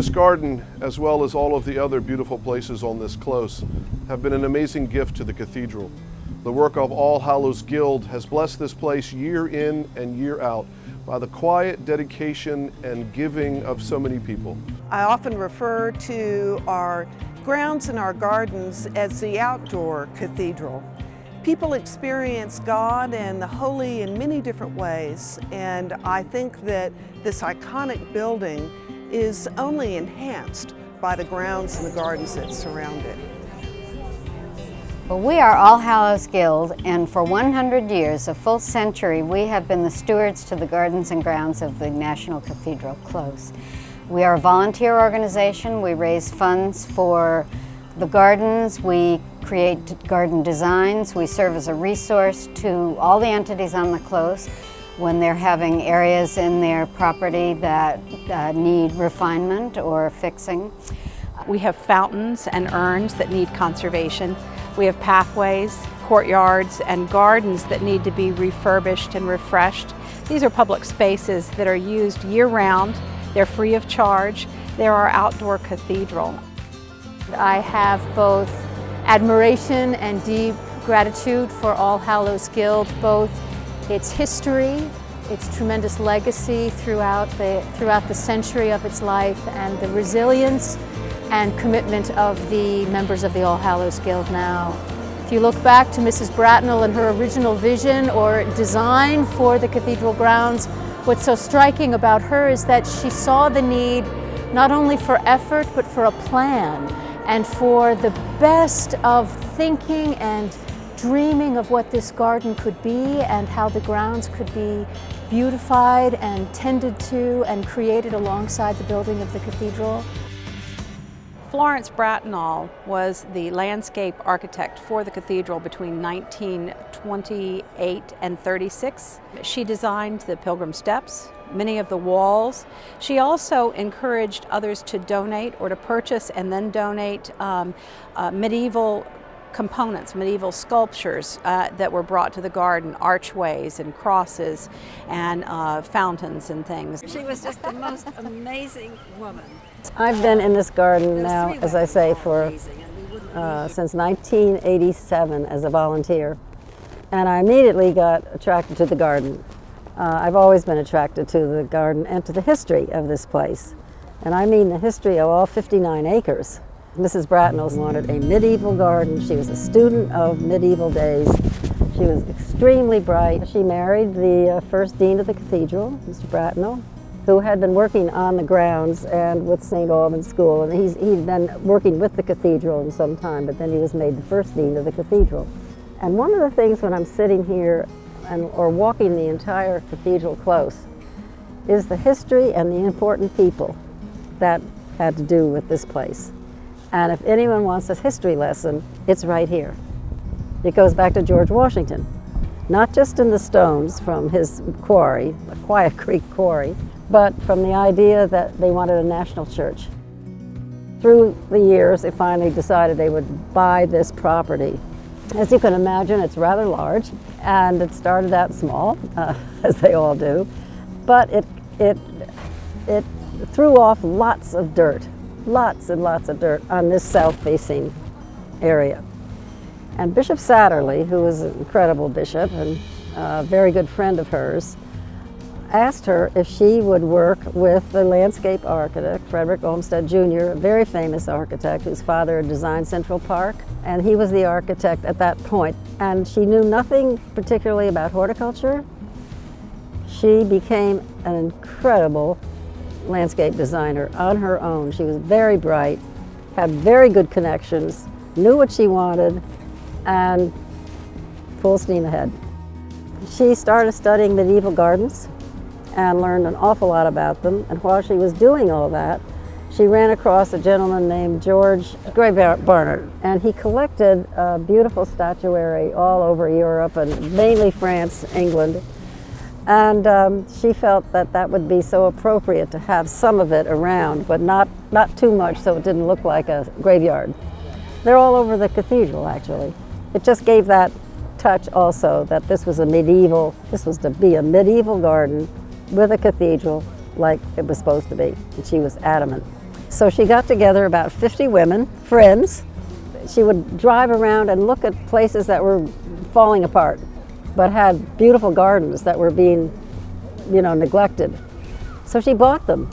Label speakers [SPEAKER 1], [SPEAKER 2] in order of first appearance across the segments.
[SPEAKER 1] This garden, as well as all of the other beautiful places on this close, have been an amazing gift to the cathedral. The work of All Hallows Guild has blessed this place year in and year out by the quiet dedication and giving of so many people.
[SPEAKER 2] I often refer to our grounds and our gardens as the outdoor cathedral. People experience God and the holy in many different ways, and I think that this iconic building is only enhanced by the grounds and the gardens that surround it.
[SPEAKER 3] Well, we are All Hallows Guild, and for 100 years, a full century, we have been the stewards to the gardens and grounds of the National Cathedral Close. We are a volunteer organization. We raise funds for the gardens. We create garden designs. We serve as a resource to all the entities on the Close when they're having areas in their property that need refinement or fixing.
[SPEAKER 4] We have fountains and urns that need conservation. We have pathways, courtyards, and gardens that need to be refurbished and refreshed. These are public spaces that are used year-round. They're free of charge. They're our outdoor cathedral.
[SPEAKER 5] I have both admiration and deep gratitude for All Hallows Guild, both its history, its tremendous legacy throughout the century of its life, and the resilience and commitment of the members of the All Hallows Guild now. If you look back to Mrs. Bratnell and her original vision or design for the cathedral grounds, what's so striking about her is that she saw the need not only for effort but for a plan and for the best of thinking and dreaming of what this garden could be and how the grounds could be beautified and tended to and created alongside the building of the cathedral.
[SPEAKER 4] Florence Bratnall was the landscape architect for the cathedral between 1928 and 36. She designed the pilgrim steps, many of the walls. She also encouraged others to donate or to purchase and then donate medieval components, medieval sculptures that were brought to the garden, archways and crosses and fountains and things.
[SPEAKER 6] She was just the most amazing woman.
[SPEAKER 7] I've been in this garden now, as I say, for since 1987 as a volunteer, and I immediately got attracted to the garden. I've always been attracted to the garden and to the history of this place, and I mean the history of all 59 acres. Mrs. Bratnell wanted a medieval garden. She was a student of medieval days. She was extremely bright. She married the first dean of the cathedral, Mr. Bratnell, who had been working on the grounds and with St. Albans School. And he'd been working with the cathedral in some time, but then he was made the first dean of the cathedral. And one of the things when I'm sitting here or walking the entire cathedral close is the history and the important people that had to do with this place. And if anyone wants a history lesson, it's right here. It goes back to George Washington, not just in the stones from his quarry, the Quiet Creek Quarry, but from the idea that they wanted a national church. Through the years, they finally decided they would buy this property. As you can imagine, it's rather large, and it started out small, as they all do, but it threw off lots of dirt. Lots and lots of dirt on this south-facing area. And Bishop Satterley, who was an incredible bishop and a very good friend of hers, asked her if she would work with the landscape architect, Frederick Olmsted Jr., a very famous architect whose father had designed Central Park, and he was the architect at that point. And she knew nothing particularly about horticulture. She became an incredible landscape designer on her own. She was very bright, had very good connections, knew what she wanted, and full steam ahead. She started studying medieval gardens and learned an awful lot about them, and while she was doing all that, she ran across a gentleman named George Gray Barnard, and he collected beautiful statuary all over Europe and mainly France, England. And she felt that that would be so appropriate to have some of it around, but not too much so it didn't look like a graveyard. They're all over the cathedral, actually. It just gave that touch also that this was to be a medieval garden with a cathedral like it was supposed to be, and she was adamant. So she got together about 50 women, friends. She would drive around and look at places that were falling apart, but had beautiful gardens that were being, neglected. So she bought them.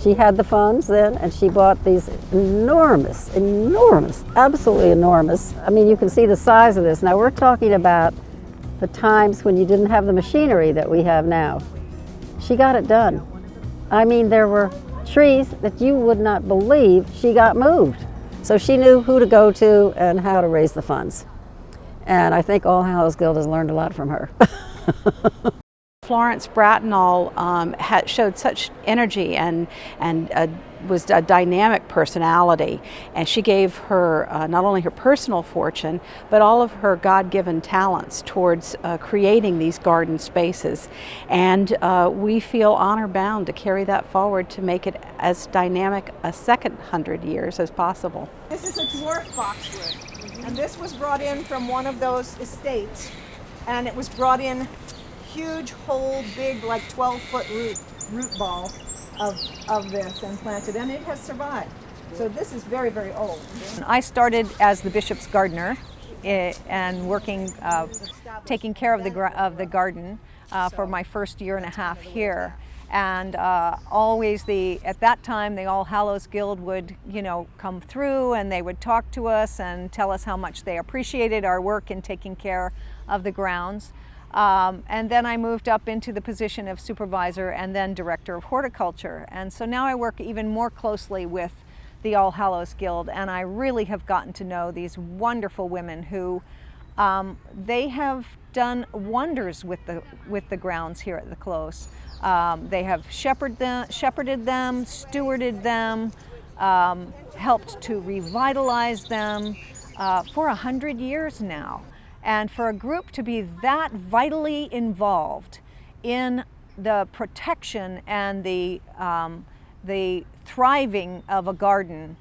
[SPEAKER 7] She had the funds then, and she bought these enormous, absolutely enormous. I mean, you can see the size of this. Now we're talking about the times when you didn't have the machinery that we have now. She got it done. I mean, there were trees that you would not believe she got moved. So she knew who to go to and how to raise the funds. And I think All Hallows Guild has learned a lot from her.
[SPEAKER 4] Florence Bratenall showed such energy and was a dynamic personality, and she gave her not only her personal fortune but all of her God-given talents towards creating these garden spaces, and we feel honor-bound to carry that forward to make it as dynamic a second 100 years as possible.
[SPEAKER 2] This is a dwarf boxwood, and this was brought in from one of those estates, and it was brought in huge, whole, big, like 12-foot root ball of this and planted, and it has survived. So this is very, very old.
[SPEAKER 8] I started as the bishop's gardener and working, taking care of the garden for my first year and a half here. And always at that time, the All Hallows Guild would, come through and they would talk to us and tell us how much they appreciated our work in taking care of the grounds. And then I moved up into the position of supervisor and then director of horticulture. And so now I work even more closely with the All Hallows Guild, and I really have gotten to know these wonderful women who they have done wonders with the grounds here at the Close. They have shepherded them, stewarded them, helped to revitalize them for 100 years now. And for a group to be that vitally involved in the protection and the thriving of a garden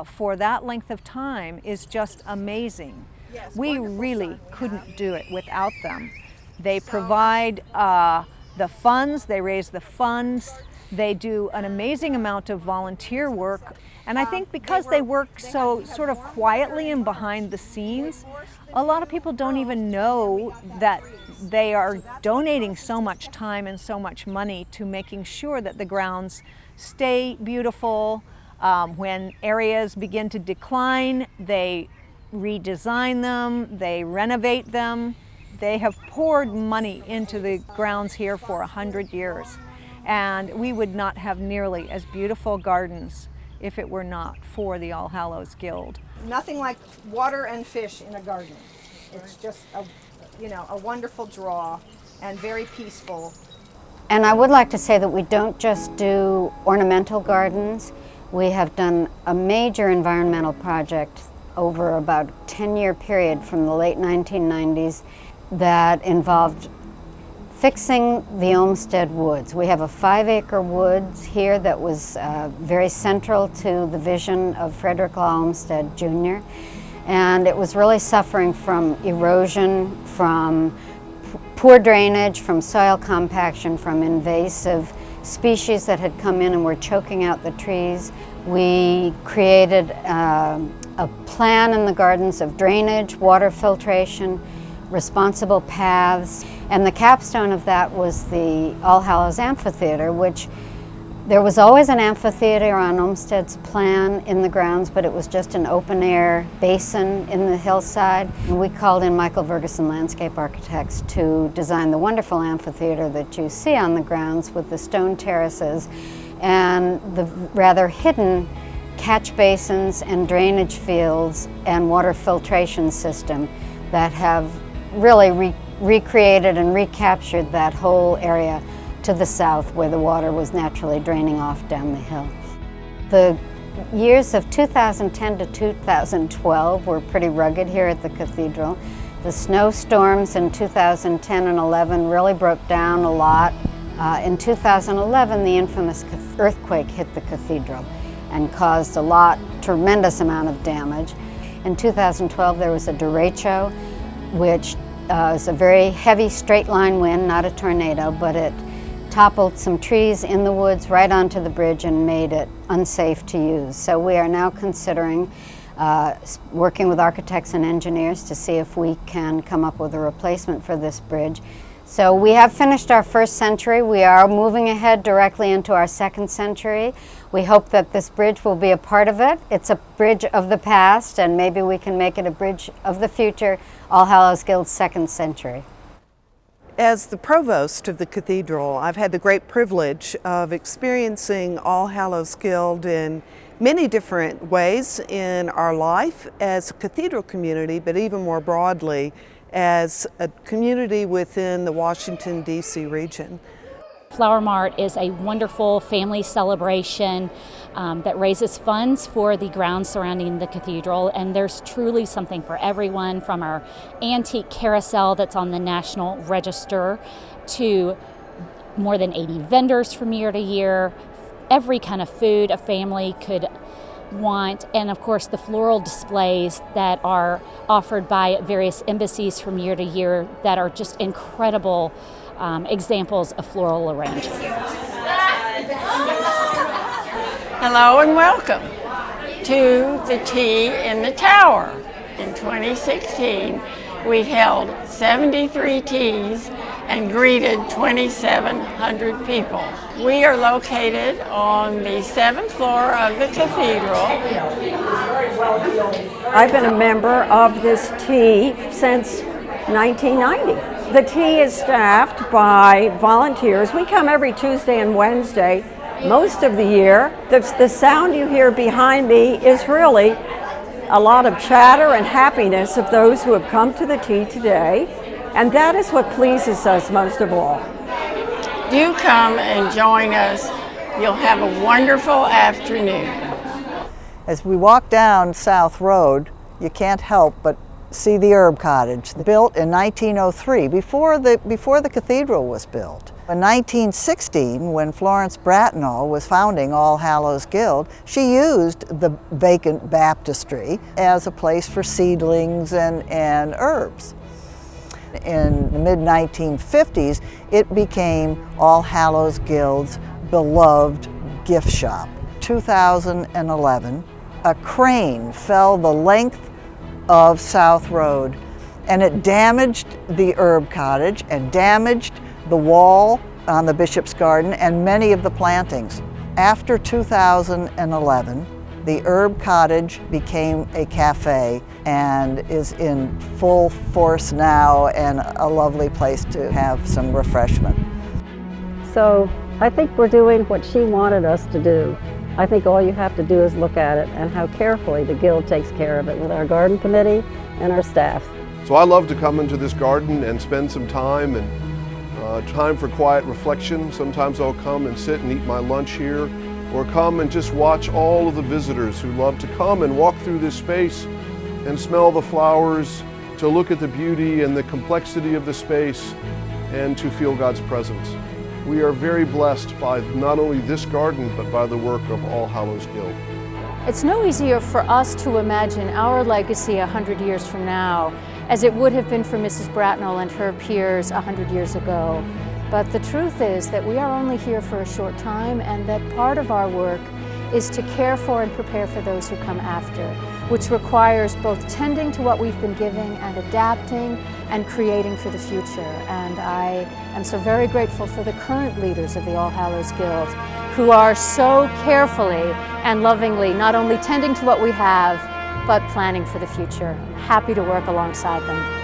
[SPEAKER 8] for that length of time is just amazing. Yes, we really couldn't do it without them. They provide the funds, they raise the funds, they do an amazing amount of volunteer work. And I think because they work so sort of quietly and behind the scenes, a lot of people don't even know that they are donating so much time and so much money to making sure that the grounds stay beautiful. When areas begin to decline, they redesign them, they renovate them. They have poured money into the grounds here for 100 years. And we would not have nearly as beautiful gardens if it were not for the All Hallows Guild.
[SPEAKER 2] Nothing like water and fish in a garden. It's just a wonderful draw and very peaceful.
[SPEAKER 3] And I would like to say that we don't just do ornamental gardens. We have done a major environmental project over about a 10-year period from the late 1990s that involved fixing the Olmsted Woods. We have a 5-acre woods here that was very central to the vision of Frederick Law Olmsted Jr. And it was really suffering from erosion, from poor drainage, from soil compaction, from invasive species that had come in and were choking out the trees. We created a plan in the gardens of drainage, water filtration, responsible paths, and the capstone of that was the All Hallows Amphitheater, which there was always an amphitheater on Olmsted's plan in the grounds, but it was just an open-air basin in the hillside. And we called in Michael Ferguson Landscape Architects to design the wonderful amphitheater that you see on the grounds with the stone terraces and the rather hidden catch basins and drainage fields and water filtration system that have really recreated and recaptured that whole area to the south where the water was naturally draining off down the hill. The years of 2010 to 2012 were pretty rugged here at the cathedral. The snowstorms in 2010 and 11 really broke down a lot. In 2011, the infamous earthquake hit the cathedral and caused tremendous amount of damage. In 2012, there was a derecho, which is a very heavy straight line wind, not a tornado, but it toppled some trees in the woods right onto the bridge and made it unsafe to use. So we are now considering working with architects and engineers to see if we can come up with a replacement for this bridge. So we have finished our first century. We are moving ahead directly into our second century. We hope that this bridge will be a part of it. It's a bridge of the past, and maybe we can make it a bridge of the future, All Hallows Guild's second century.
[SPEAKER 2] As the provost of the cathedral, I've had the great privilege of experiencing All Hallows Guild in many different ways in our life as a cathedral community, but even more broadly as a community within the Washington, D.C. region.
[SPEAKER 9] Flower Mart is a wonderful family celebration that raises funds for the grounds surrounding the cathedral, and there's truly something for everyone, from our antique carousel that's on the National Register to more than 80 vendors from year to year, every kind of food a family could want, and of course the floral displays that are offered by various embassies from year to year that are just incredible examples of floral arrangement.
[SPEAKER 10] Hello and welcome to the Tea in the Tower. In 2016, we held 73 teas and greeted 2,700 people. We are located on the 7th floor of the cathedral.
[SPEAKER 7] I've been a member of this tea since 1990. The tea is staffed by volunteers. We come every Tuesday and Wednesday most of the year. The sound you hear behind me is really a lot of chatter and happiness of those who have come to the tea today, and that is what pleases us most of all.
[SPEAKER 10] You come and join us. You'll have a wonderful afternoon.
[SPEAKER 11] As we walk down South Road, you can't help but see the herb cottage, built in 1903, before the cathedral was built. In 1916, when Florence Bratinall was founding All Hallows Guild, she used the vacant baptistry as a place for seedlings and herbs. In the mid-1950s, it became All Hallows Guild's beloved gift shop. 2011, a crane fell the length of South Road, and it damaged the herb cottage and damaged the wall on the Bishop's Garden and many of the plantings. After 2011, the herb cottage became a cafe and is in full force now, and a lovely place to have some refreshment.
[SPEAKER 7] So I think we're doing what she wanted us to do. I think all you have to do is look at it and how carefully the Guild takes care of it with our garden committee and our staff.
[SPEAKER 1] So I love to come into this garden and spend some time, and time for quiet reflection. Sometimes I'll come and sit and eat my lunch here, or come and just watch all of the visitors who love to come and walk through this space and smell the flowers, to look at the beauty and the complexity of the space, and to feel God's presence. We are very blessed by not only this garden, but by the work of All Hallows Guild.
[SPEAKER 5] It's no easier for us to imagine our legacy 100 years from now as it would have been for Mrs. Bratinall and her peers 100 years ago. But the truth is that we are only here for a short time, and that part of our work is to care for and prepare for those who come after, which requires both tending to what we've been giving and adapting and creating for the future. And I am so very grateful for the current leaders of the All Hallows Guild, who are so carefully and lovingly not only tending to what we have, but planning for the future. I'm happy to work alongside them.